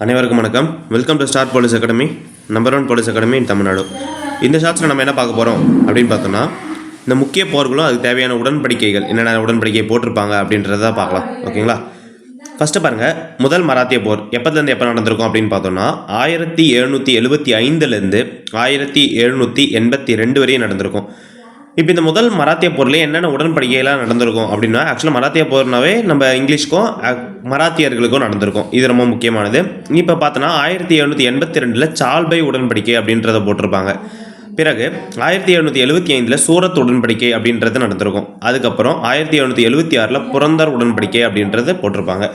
அனைவருக்கும் வணக்கம். Welcome to star police academy, number 1 police academy இன் தமிழ்நாடு. இந்த ஷார்ட்ஸில் நம்ம என்ன பார்க்க போகிறோம் அப்படின்னு பார்த்தோம்னா, இந்த முக்கிய போர்களும் அதுக்கு தேவையான உடன்படிக்கைகள் என்னென்ன உடன்படிக்கை போட்டிருப்பாங்க அப்படின்றத பார்க்கலாம். ஓகேங்களா? ஃபஸ்ட்டு பாருங்கள், முதல் மராத்திய போர் எப்போதுலேருந்து எப்போ நடந்திருக்கும் அப்படின்னு பார்த்தோம்னா 1775லேருந்து 1782 வரையும் நடந்திருக்கும். இப்போ இந்த முதல் மராத்திய போரில் என்னென்ன உடன்படிக்கைகளாக நடந்திருக்கும் அப்படின்னா, ஆக்சுவலாக மராத்திய போர்னாவே நம்ம இங்கிலீஷ்க்கும் மராத்தியர்களுக்கும் நடந்திருக்கும். இது ரொம்ப முக்கியமானது. இப்போ பார்த்தோன்னா 1782 சால்பை உடன்படிக்கை அப்படின்றத போட்டிருப்பாங்க. பிறகு 1775 சூரத் உடன்படிக்கை அப்படின்றது நடந்திருக்கும். அதுக்கப்புறம் 1776 புரந்தர் உடன்படிக்கை அப்படின்றது போட்டிருப்பாங்க.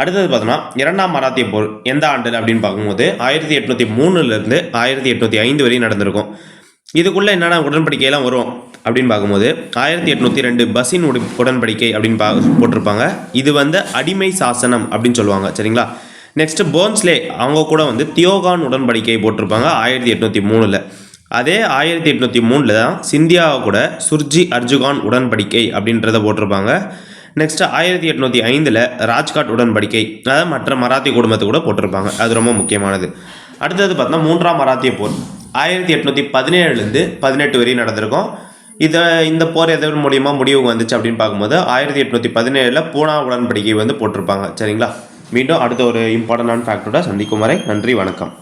அடுத்தது பார்த்தோன்னா இரண்டாம் மராத்திய போர் எந்த ஆண்டு அப்படின்னு பார்க்கும்போது 1803லேருந்து 1805 வரையும் நடந்திருக்கும். இதுக்குள்ளே என்னென்ன உடன்படிக்கையெல்லாம் வரும் அப்படின்னு பார்க்கும்போது 1802 பசின் உடன்படிக்கை அப்படின்னு போட்டிருப்பாங்க. இது அடிமை சாசனம் அப்படின்னு சொல்லுவாங்க. சரிங்களா? நெக்ஸ்ட்டு போன்ஸ்லே அவங்க கூட தியோகான் உடன்படிக்கை போட்டிருப்பாங்க 1803. அதே 1803 தான் சிந்தியாவை கூட சுர்ஜி அர்ஜுகான் உடன்படிக்கை அப்படின்றத போட்டிருப்பாங்க. நெக்ஸ்ட்டு 1805 ராஜ்காட் உடன்படிக்கை, அதாவது மற்ற மராத்திய குடும்பத்தை கூட போட்டிருப்பாங்க. அது ரொம்ப முக்கியமானது. அடுத்தது பார்த்தோன்னா மூன்றாம் மராத்திய போர் 1817லேருந்து 18 வரையும் நடந்திருக்கும். இந்த போர் எதன் மூலியமாக முடிவுக்கு வந்துச்சு அப்படின்னு பார்க்கும்போது 1817 பூனா உடன்படிக்கை போட்டிருப்பாங்க. சரிங்களா? மீண்டும் அடுத்த ஒரு இம்பார்ட்டண்டான ஃபேக்டரோட சந்திக்கும் வரை நன்றி, வணக்கம்.